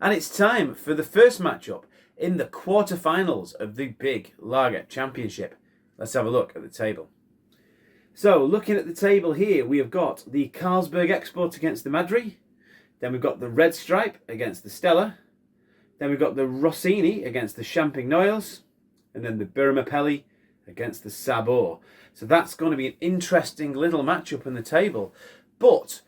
And it's time for the first matchup in the quarterfinals of the Big Lager Championship. Let's have a look at the table. So, looking at the table here, we have got the Carlsberg Export against the Madri. Then we've got the Red Stripe against the Stella. Then we've got the Rossini against the Champignoils. And then the Birmapelli against the Sabor. So that's going to be an interesting little matchup in the table. But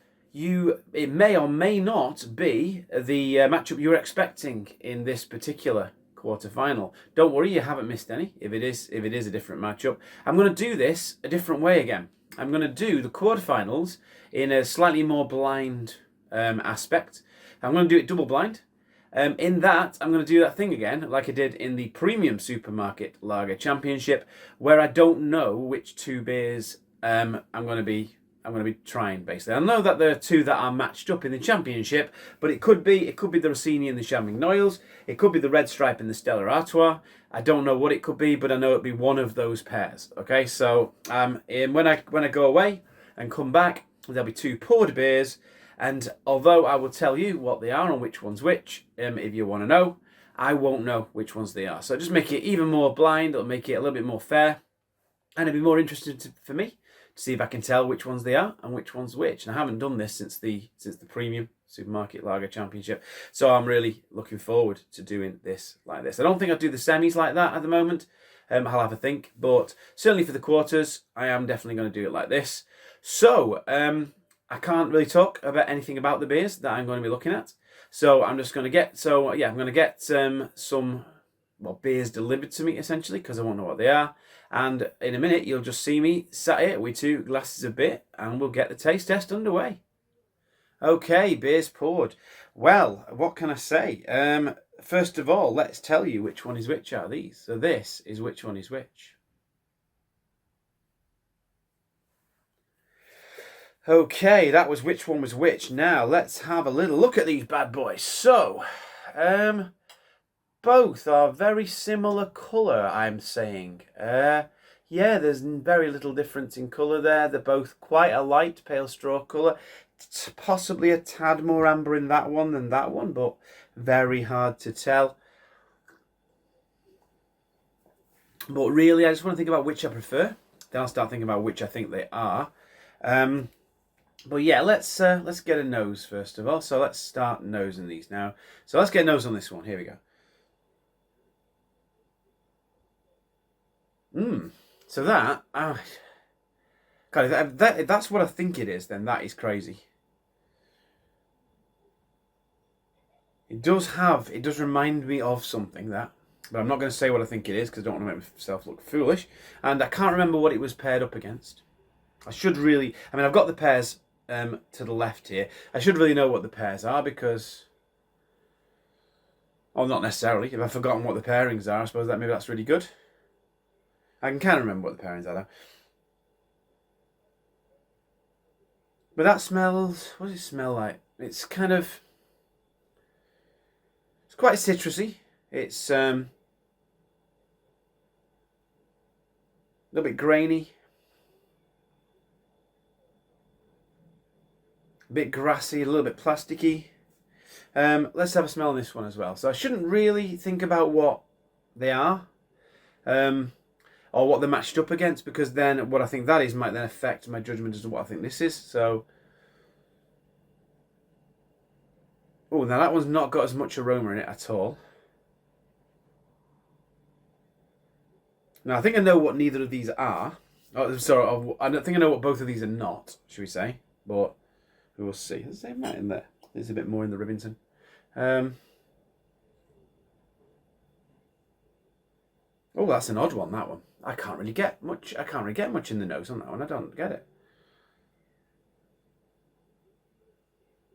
it may or may not be the matchup you're expecting in this particular quarter-final. Don't worry, you haven't missed any if it is a different matchup. I'm going to do this a different way again. I'm going to do the quarterfinals in a slightly more blind aspect. I'm going to do it double blind. In that, I'm going to do that thing again, like I did in the Premium Supermarket Lager Championship, where I don't know which two beers I'm going to be trying, basically. I know that there are two that are matched up in the championship, but it could be the Rossini and the Champignoils. It could be the Red Stripe and the Stella Artois. I don't know what it could be, but I know it'll be one of those pairs. Okay, so when I go away and come back, there'll be two poured beers. And although I will tell you what they are and which one's which, if you want to know, I won't know which ones they are. So just make it even more blind. It'll make it a little bit more fair. And it'll be more interesting for me to see if I can tell which ones they are and which one's which. And I haven't done this since the Premium Supermarket Lager Championship. So I'm really looking forward to doing this like this. I don't think I'll do the semis like that at the moment. I'll have a think. But certainly for the quarters, I am definitely going to do it like this. So, I can't really talk about anything about the beers that I'm going to be looking at. So I'm just going to get, I'm going to get some beers delivered to me, essentially, because I won't know what they are. And in a minute, you'll just see me sat here with 2 glasses of beer, and we'll get the taste test underway. Okay, beers poured. Well, what can I say? First of all, let's tell you which one is which out of these. So this is which one is which. Okay, that was which one was which. Now, let's have a little look at these bad boys. So, both are very similar colour, I'm saying. Yeah, there's very little difference in colour there. They're both quite a light pale straw colour. It's possibly a tad more amber in that one than that one, but very hard to tell. But really, I just want to think about which I prefer. Then I'll start thinking about which I think they are. But yeah, let's get a nose first of all. So let's start nosing these now. So let's get a nose on this one. Here we go. So that, God, if that's what I think it is, then that is crazy. It does remind me of something, that. But I'm not going to say what I think it is because I don't want to make myself look foolish. And I can't remember what it was paired up against. I've got the pairs to the left here. I should really know what the pairs are because... Oh, not necessarily. If I've forgotten what the pairings are, I suppose maybe that's really good. I can kind of remember what the pairings are though. But that smells... What does it smell like? It's kind of... It's quite citrusy. It's a little bit grainy. A bit grassy, a little bit plasticky. Let's have a smell on this one as well. So I shouldn't really think about what they are. Or what they're matched up against, because then what I think that is might then affect my judgment as to what I think this is. So, oh, now that one's not got as much aroma in it at all. Now I think I know what neither of these are. Oh, sorry, I don't think I know what both of these are not, should we say? But we will see. There's the same amount in there. There's a bit more in the Rivington. Oh, that's an odd one, that one. I can't really get much in the nose on that one. I don't get it.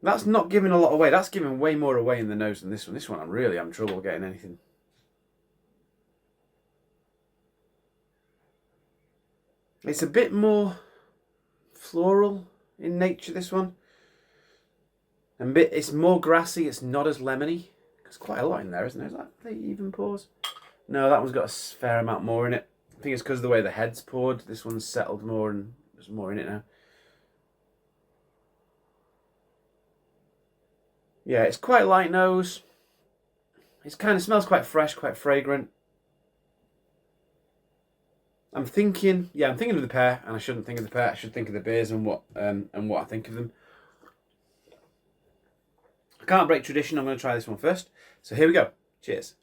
That's not giving a lot away. That's giving way more away in the nose than this one. This one I'm really having trouble getting anything. It's a bit more floral in nature, this one. It's more grassy. It's not as lemony. There's quite a lot in there, isn't there? Is that the even pours? No, that one's got a fair amount more in it. I think it's because of the way the head's poured. This one's settled more and there's more in it now. Yeah, it's quite light nose. It kind of smells quite fresh, quite fragrant. I'm thinking of the pear, and I shouldn't think of the pear. I should think of the beers and what I think of them. I can't break tradition. I'm going to try this one first. So here we go. Cheers.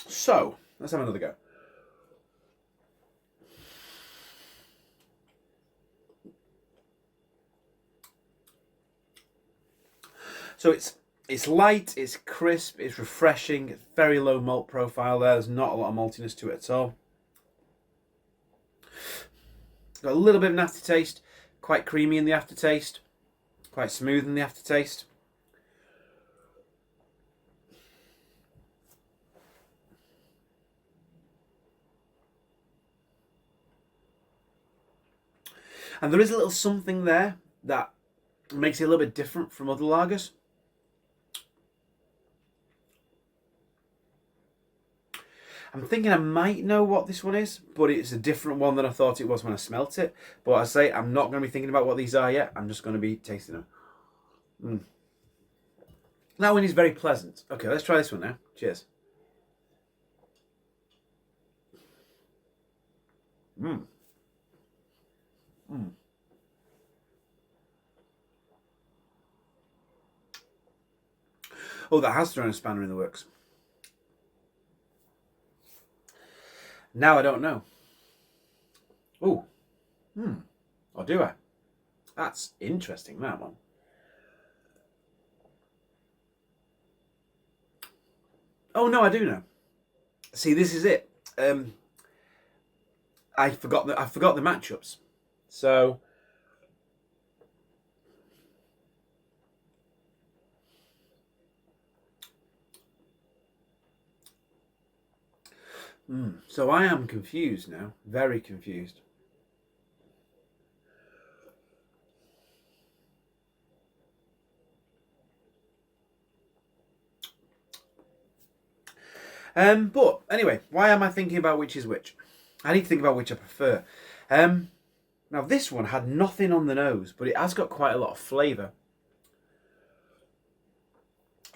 So let's have another go. So it's light, it's crisp, it's refreshing, it's very low malt profile there. There's not a lot of maltiness to it at all. Got a little bit of an aftertaste, quite creamy in the aftertaste, quite smooth in the aftertaste. And there is a little something there that makes it a little bit different from other lagers. I'm thinking I might know what this one is, but it's a different one than I thought it was when I smelt it. But I say I'm not going to be thinking about what these are yet. I'm just going to be tasting them. That one is very pleasant. Okay, let's try this one now. Cheers. Oh, that has thrown a spanner in the works. Now I don't know. Oh, or do I? That's interesting, that one. Oh no, I do know. See, this is it. I forgot the matchups. So so I am confused now, very confused. But anyway, why am I thinking about which is which? I need to think about which I prefer. Now this one had nothing on the nose, but it has got quite a lot of flavour.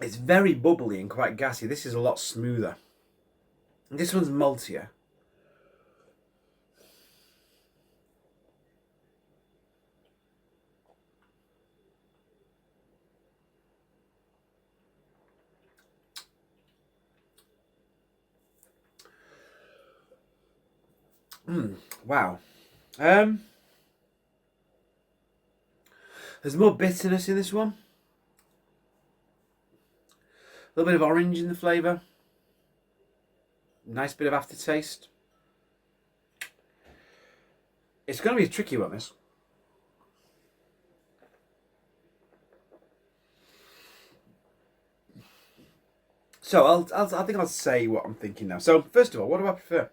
It's very bubbly and quite gassy. This is a lot smoother. This one's maltier. Wow. There's more bitterness in this one. A little bit of orange in the flavour. Nice bit of aftertaste. It's going to be a tricky one, this. So I think I'll say what I'm thinking now. So first of all, what do I prefer?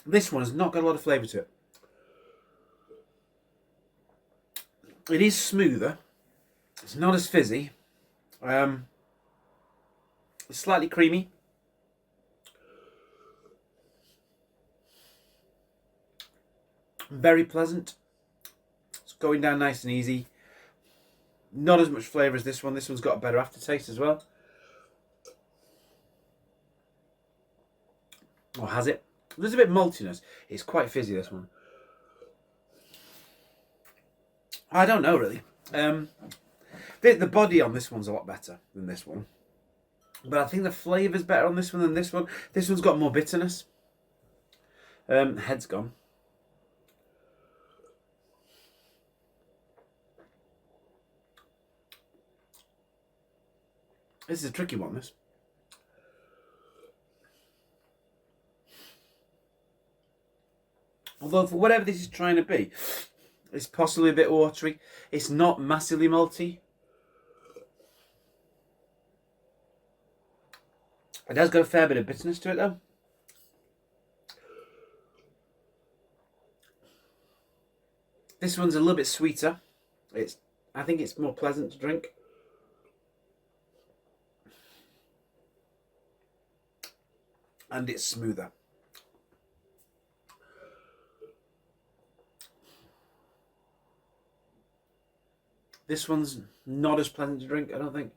This one has not got a lot of flavour to it. It is smoother. It's not as fizzy. It's slightly creamy. Very pleasant. It's going down nice and easy. Not as much flavour as this one. This one's got a better aftertaste as well. Or has it? There's a bit of maltiness. It's quite fizzy, this one. I don't know, really. The body on this one's a lot better than this one. But I think the flavour's better on this one than this one. This one's got more bitterness. Head's gone. This is a tricky one, this. Although for whatever this is trying to be, it's possibly a bit watery. It's not massively malty. It has got a fair bit of bitterness to it though. This one's a little bit sweeter. It's I think it's more pleasant to drink. And it's smoother. This one's not as pleasant to drink, I don't think.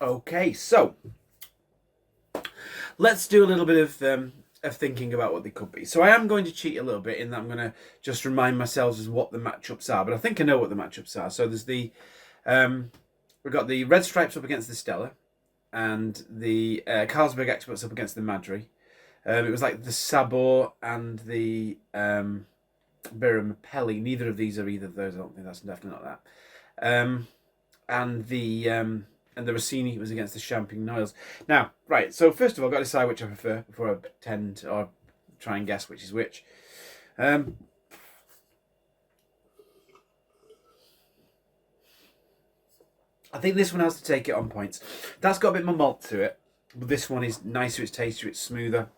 Okay, so let's do a little bit of thinking about what they could be. So I am going to cheat a little bit in that I'm going to just remind myself as what the matchups are, but I think I know what the matchups are. So there's the we've got the Red Stripes up against the Stella, and the Carlsberg Experts up against the Madry. It was like the Sabor and the Birra Neither of these are either of those. I don't think that's definitely not that. And the Rossini was against the Champignols. Now, right, so first of all, I've got to decide which I prefer before I pretend or try and guess which is which. I think this one has to take it on points. That's got a bit more malt to it, but this one is nicer, it's tastier, it's smoother.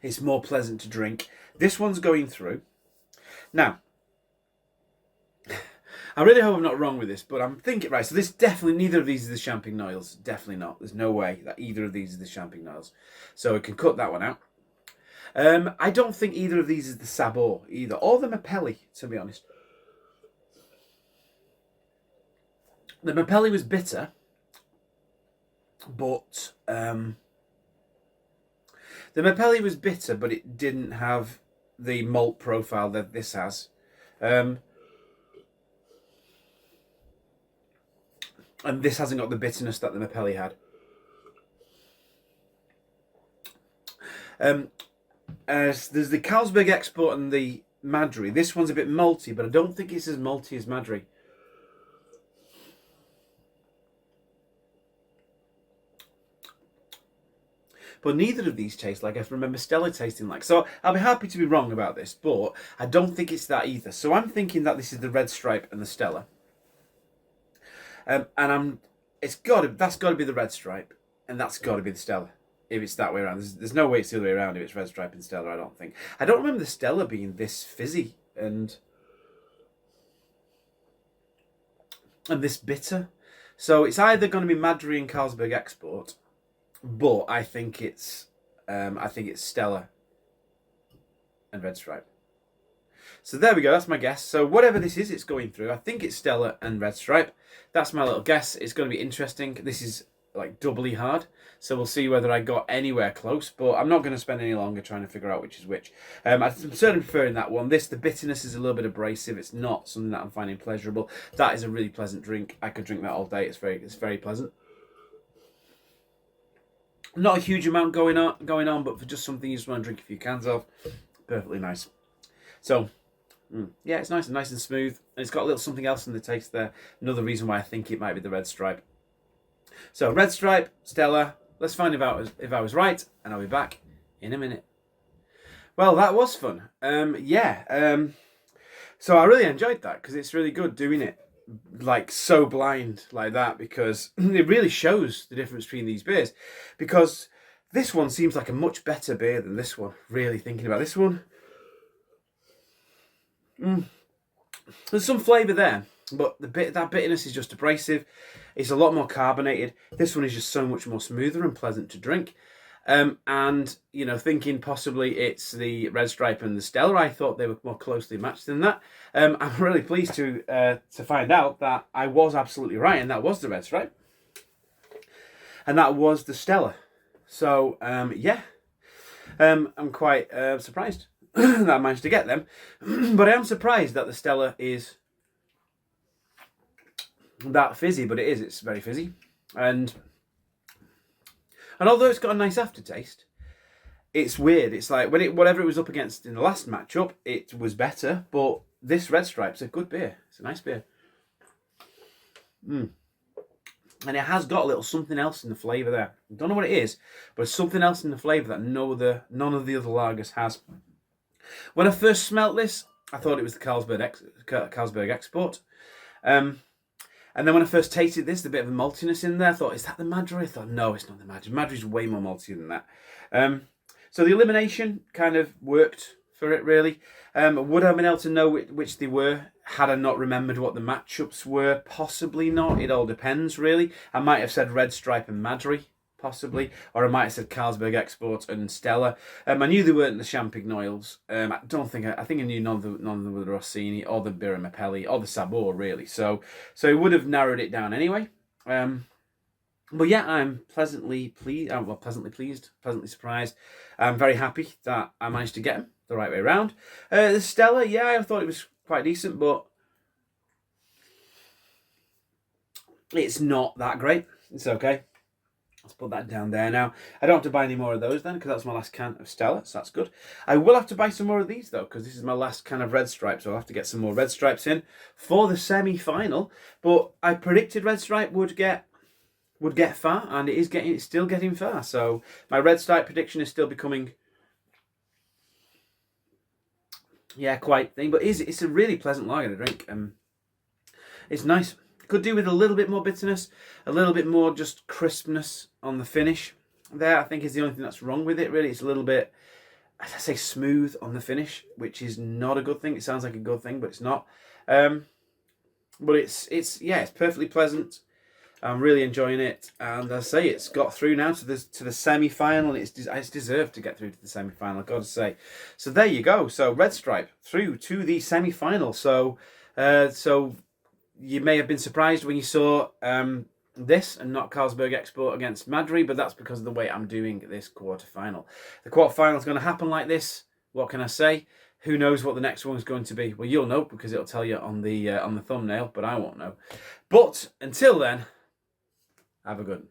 It's more pleasant to drink. This one's going through. Now, I really hope I'm not wrong with this, but I'm thinking, right, so this definitely, neither of these is the Champignols. Definitely not. There's no way that either of these is the Champignols. So we can cut that one out. I don't think either of these is the Sabor either, or the Mapelli, to be honest. The Mapelli was bitter, but the Mapelli was bitter, but it didn't have the malt profile that this has. And this hasn't got the bitterness that the Mapelli had. As there's the Carlsberg Export and the Madry. This one's a bit malty, but I don't think it's as malty as Madry. But neither of these taste like I remember Stella tasting like. So I'll be happy to be wrong about this, but I don't think it's that either. So I'm thinking that this is the Red Stripe and the Stella. And that's got to be the Red Stripe, and that's got to be the Stella. If it's that way around, there's no way it's the other way around. If it's Red Stripe and Stella, I don't think. I don't remember the Stella being this fizzy and this bitter. So it's either going to be Madry and Carlsberg Export, but I think it's Stella and Red Stripe. So there we go, that's my guess. So whatever this is, it's going through. I think it's Stella and Red Stripe. That's my little guess. It's going to be interesting. This is like doubly hard. So we'll see whether I got anywhere close. But I'm not going to spend any longer trying to figure out which is which. I'm certainly preferring that one. The bitterness is a little bit abrasive. It's not something that I'm finding pleasurable. That is a really pleasant drink. I could drink that all day. It's very pleasant. Not a huge amount going on, but for just something you just want to drink a few cans of, perfectly nice. So, yeah, it's nice and smooth. And it's got a little something else in the taste there. Another reason why I think it might be the Red Stripe. So, Red Stripe, Stella. Let's find out if I was right, and I'll be back in a minute. Well, that was fun. So I really enjoyed that because it's really good doing it like so blind like that, because it really shows the difference between these beers. Because this one seems like a much better beer than this one. Really thinking about this one. There's some flavour there, but that bitterness is just abrasive. It's a lot more carbonated. This one is just so much more smoother and pleasant to drink. And you know, thinking possibly it's the Red Stripe and the Stella, I thought they were more closely matched than that. I'm really pleased to find out that I was absolutely right, and that was the Red Stripe, and that was the Stella. So I'm quite surprised that I managed to get them, but I am surprised that the Stella is that fizzy. But it's very fizzy, and although it's got a nice aftertaste, it's weird. It's like whatever it was up against in the last matchup, it was better. But this Red Stripe's a good beer. It's a nice beer. And it has got a little something else in the flavour there. I don't know what it is, but it's something else in the flavour that none of the other lagers has. When I first smelt this, I thought it was the Carlsberg Export. And then when I first tasted this, the bit of a maltiness in there, I thought, is that the Madry? I thought, no, it's not the Madry. Madry's way more malty than that. So the elimination kind of worked for it, really. Would I have been able to know which they were had I not remembered what the matchups were? Possibly not. It all depends, really. I might have said Red Stripe and Madry, possibly. Or I might have said Carlsberg Export and Stella. I knew they weren't the Champignoils. I think I knew none of them were the Rossini or the Birra Mapelli or the Sabor, really. So it would have narrowed it down anyway. But yeah, I'm pleasantly pleased, pleasantly surprised. I'm very happy that I managed to get them the right way around. The Stella, yeah, I thought it was quite decent, but it's not that great. It's okay. Let's put that down there now. I don't have to buy any more of those then, because that's my last can of Stella, so that's good. I will have to buy some more of these, though, because this is my last can of Red Stripe, so I'll have to get some more Red Stripes in for the semi-final. But I predicted Red Stripe would get far, and it's still getting far. So my Red Stripe prediction is still becoming, quite thing. But it's a really pleasant lager to drink. It's nice. Could do with a little bit more bitterness, a little bit more just crispness on the finish. There, I think, is the only thing that's wrong with it. Really, it's a little bit, as I say, smooth on the finish, which is not a good thing. It sounds like a good thing, but it's not. But it's perfectly pleasant. I'm really enjoying it, and as I say, it's got through now to the semi-final. It's deserved to get through to the semi-final, I've got to say. So there you go. So Red Stripe through to the semi-final. So you may have been surprised when you saw this and not Carlsberg Export against Madry, but that's because of the way I'm doing this quarter-final. The quarter-final is going to happen like this. What can I say? Who knows what the next one's going to be? Well, you'll know because it'll tell you on the thumbnail, but I won't know. But until then, have a good one.